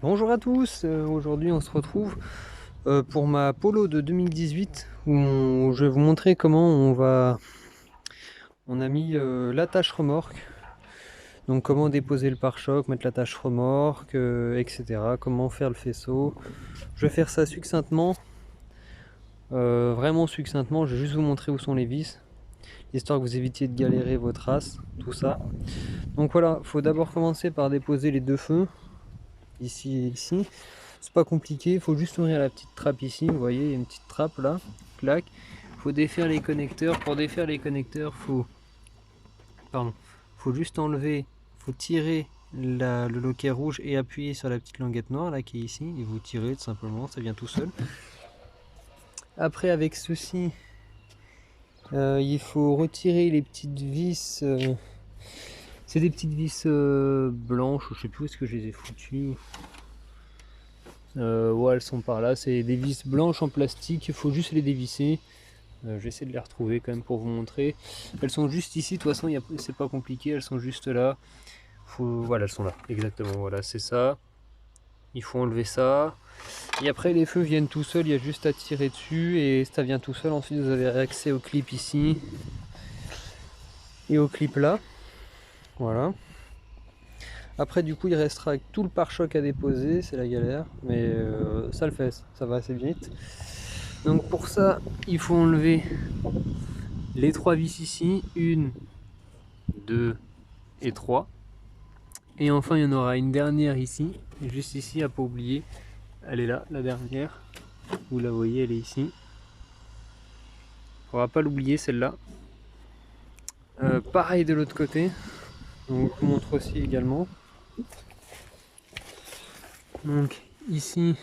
Bonjour à tous, aujourd'hui on se retrouve pour ma Polo de 2018 où je vais vous montrer comment on a mis l'attache remorque, donc comment déposer le pare-choc, mettre l'attache remorque, etc. Comment faire le faisceau. Je vais faire ça succinctement, vraiment succinctement, je vais juste vous montrer où sont les vis, histoire que vous évitiez de galérer vos traces, tout ça. Donc voilà, il faut d'abord commencer par déposer les deux feux, ici et ici. C'est pas compliqué, il faut juste ouvrir la petite trappe ici, vous voyez, il y a une petite trappe là, clac. Il faut défaire les connecteurs. Pour défaire les connecteurs, faut juste enlever, faut tirer le loquet rouge et appuyer sur la petite languette noire là qui est ici, et vous tirez tout simplement, ça vient tout seul. Après avec ceci, il faut retirer les petites vis. C'est des petites vis blanches, je sais plus où est-ce que je les ai foutues. Ouais, elles sont par là, c'est des vis blanches en plastique, il faut juste les dévisser. J'essaie de les retrouver quand même pour vous montrer. Elles sont juste ici, de toute façon c'est pas compliqué, elles sont juste là. Voilà, elles sont là, exactement, voilà, c'est ça. Il faut enlever ça. Et après les feux viennent tout seuls, il y a juste à tirer dessus et ça vient tout seul. Ensuite vous avez accès au clip ici et au clip là. Voilà. Après du coup il restera tout le pare-choc à déposer, c'est la galère, mais ça le fait, ça va assez vite. Donc pour ça il faut enlever les trois vis ici, 1, 2 et 3. Et enfin il y en aura une dernière ici, juste ici à pas oublier. Elle est là, la dernière. Vous la voyez, elle est ici. On va pas l'oublier celle-là. Pareil de l'autre côté. Donc je vous montre aussi également. Donc ici,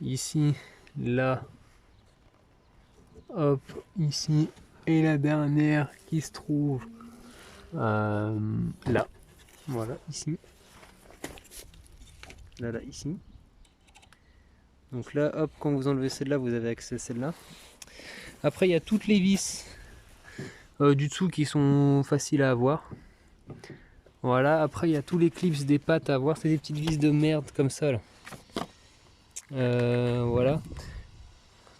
ici, là, hop, ici, et la dernière qui se trouve là. Voilà, ici. Là, là, ici. Donc là, hop, quand vous enlevez celle-là, vous avez accès à celle-là. Après, il y a toutes les vis du dessous qui sont faciles à avoir. Voilà, après il y a tous les clips des pattes à avoir, c'est des petites vis de merde comme ça là. Voilà,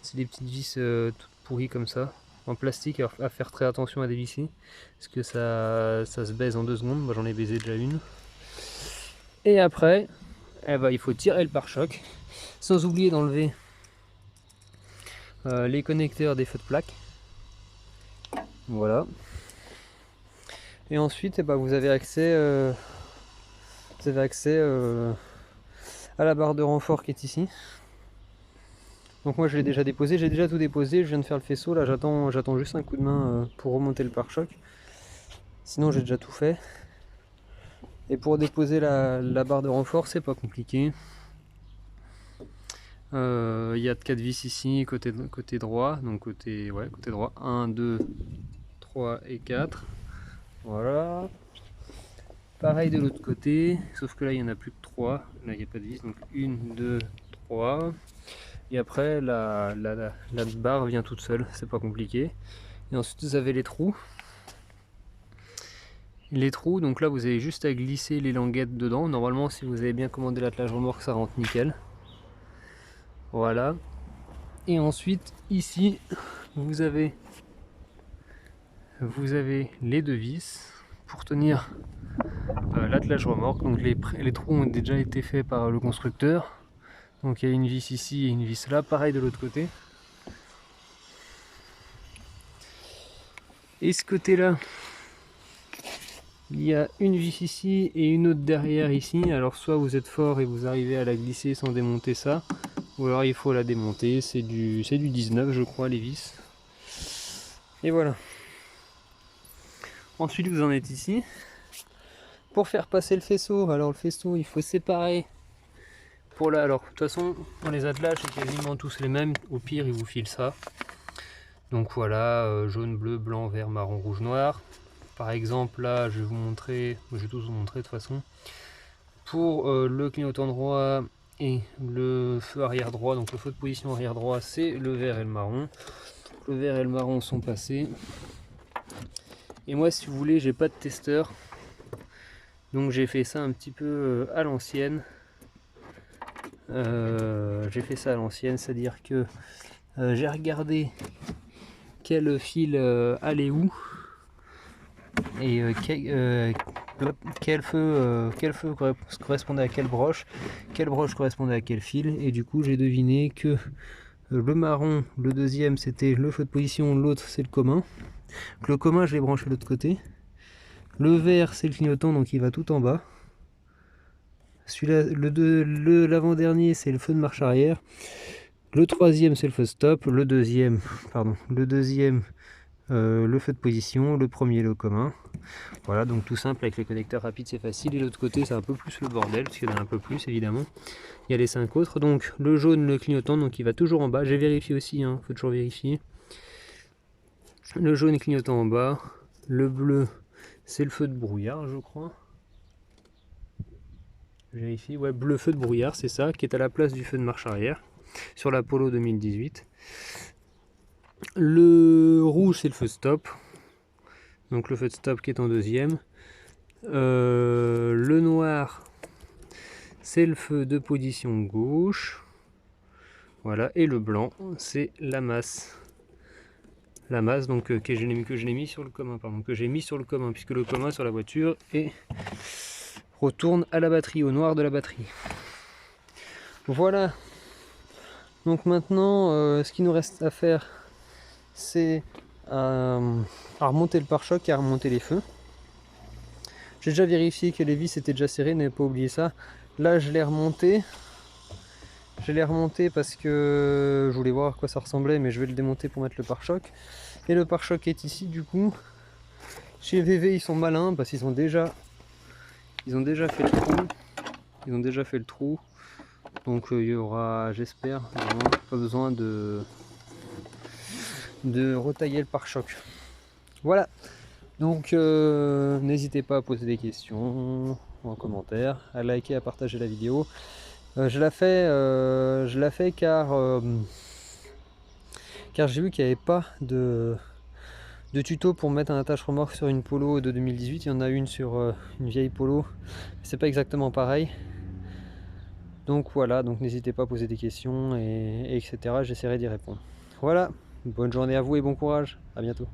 c'est des petites vis toutes pourries comme ça, en plastique, à faire très attention à dévisser, parce que ça se baise en 2 secondes, moi j'en ai baisé déjà une. Et après, eh ben, il faut tirer le pare-choc, sans oublier d'enlever les connecteurs des feux de plaque. Voilà. Et ensuite, eh ben, vous avez accès, à la barre de renfort qui est ici. Donc moi je l'ai déjà déposé, j'ai déjà tout déposé, je viens de faire le faisceau, là j'attends juste un coup de main pour remonter le pare-choc. Sinon j'ai déjà tout fait. Et pour déposer la barre de renfort, c'est pas compliqué. Il y a 4 vis ici, côté droit, donc côté droit, 1, 2, 3 et 4. Voilà. Pareil de l'autre côté, sauf que là il n'y en a plus que 3, là il n'y a pas de vis, donc 1, 2, 3. Et après la barre vient toute seule, c'est pas compliqué. Et ensuite vous avez les trous. Les trous, donc là vous avez juste à glisser les languettes dedans. Normalement si vous avez bien commandé l'attelage remorque ça rentre nickel. Voilà. Et ensuite ici vous avez les deux vis pour tenir l'attelage remorque. Donc les trous ont déjà été faits par le constructeur. Donc il y a une vis ici et une vis là, pareil de l'autre côté. Et ce côté là, il y a une vis ici et une autre derrière ici. Alors soit vous êtes fort et vous arrivez à la glisser sans démonter ça, ou alors il faut la démonter. C'est du 19 je crois les vis. Et voilà. Ensuite vous en êtes ici. Pour faire passer le faisceau, alors le faisceau il faut séparer. Alors de toute façon pour les attelages c'est quasiment tous les mêmes. Au pire ils vous filent ça. Donc voilà, jaune, bleu, blanc, vert, marron, rouge, noir. Par exemple là je vais vous montrer, je vais tous vous montrer de toute façon. Pour le clignotant droit et le feu arrière droit, donc le feu de position arrière droit c'est le vert et le marron. Le vert et le marron sont passés. Et moi si vous voulez j'ai pas de testeur. Donc j'ai fait ça un petit peu à l'ancienne. J'ai fait ça à l'ancienne, c'est-à-dire que j'ai regardé quel fil allait où et quel feu correspondait à quelle broche correspondait à quel fil, et du coup j'ai deviné que le marron, le deuxième, c'était le feu de position, l'autre c'est le commun. Donc, le commun je l'ai branché de l'autre côté. Le vert c'est le clignotant, donc il va tout en bas. Celui-là, l'avant-dernier c'est le feu de marche arrière. Le troisième c'est le feu stop. Le deuxième le feu de position, le premier le commun. Voilà, donc tout simple, avec les connecteurs rapides c'est facile. Et l'autre côté c'est un peu plus le bordel, parce qu'il y en a un peu plus évidemment. Il y a les 5 autres, donc le jaune, le clignotant, donc il va toujours en bas. J'ai vérifié aussi, hein, faut toujours vérifier. Le jaune clignotant en bas, le bleu c'est le feu de brouillard je crois. Je vérifie, ouais, bleu feu de brouillard, c'est ça, qui est à la place du feu de marche arrière, sur la Polo 2018. Le rouge c'est le feu stop, donc le feu de stop qui est en deuxième. Le noir c'est le feu de position gauche, voilà, et le blanc c'est la masse. La masse donc que je l'ai mis sur le commun, pardon, que j'ai mis sur le commun, puisque le commun sur la voiture et retourne à la batterie, au noir de la batterie. Voilà. Donc maintenant, ce qu'il nous reste à faire, c'est à remonter le pare-choc et à remonter les feux. J'ai déjà vérifié que les vis étaient déjà serrées, n'avez pas oublié ça. Là, je l'ai remonté. Je l'ai remonté parce que je voulais voir à quoi ça ressemblait, mais je vais le démonter pour mettre le pare-choc. Et le pare-choc est ici, du coup. Chez VV, ils sont malins parce qu'ils ont déjà fait le trou. Ils ont déjà fait le trou. Donc il y aura, j'espère, pas besoin de retailler le pare-choc. Voilà. Donc n'hésitez pas à poser des questions en commentaire, à liker, à partager la vidéo. Je la fais car j'ai vu qu'il n'y avait pas de tuto pour mettre un attache-remorque sur une Polo de 2018. Il y en a une sur une vieille Polo, c'est pas exactement pareil. Donc voilà, donc n'hésitez pas à poser des questions et etc. J'essaierai d'y répondre. Voilà, bonne journée à vous et bon courage, à bientôt.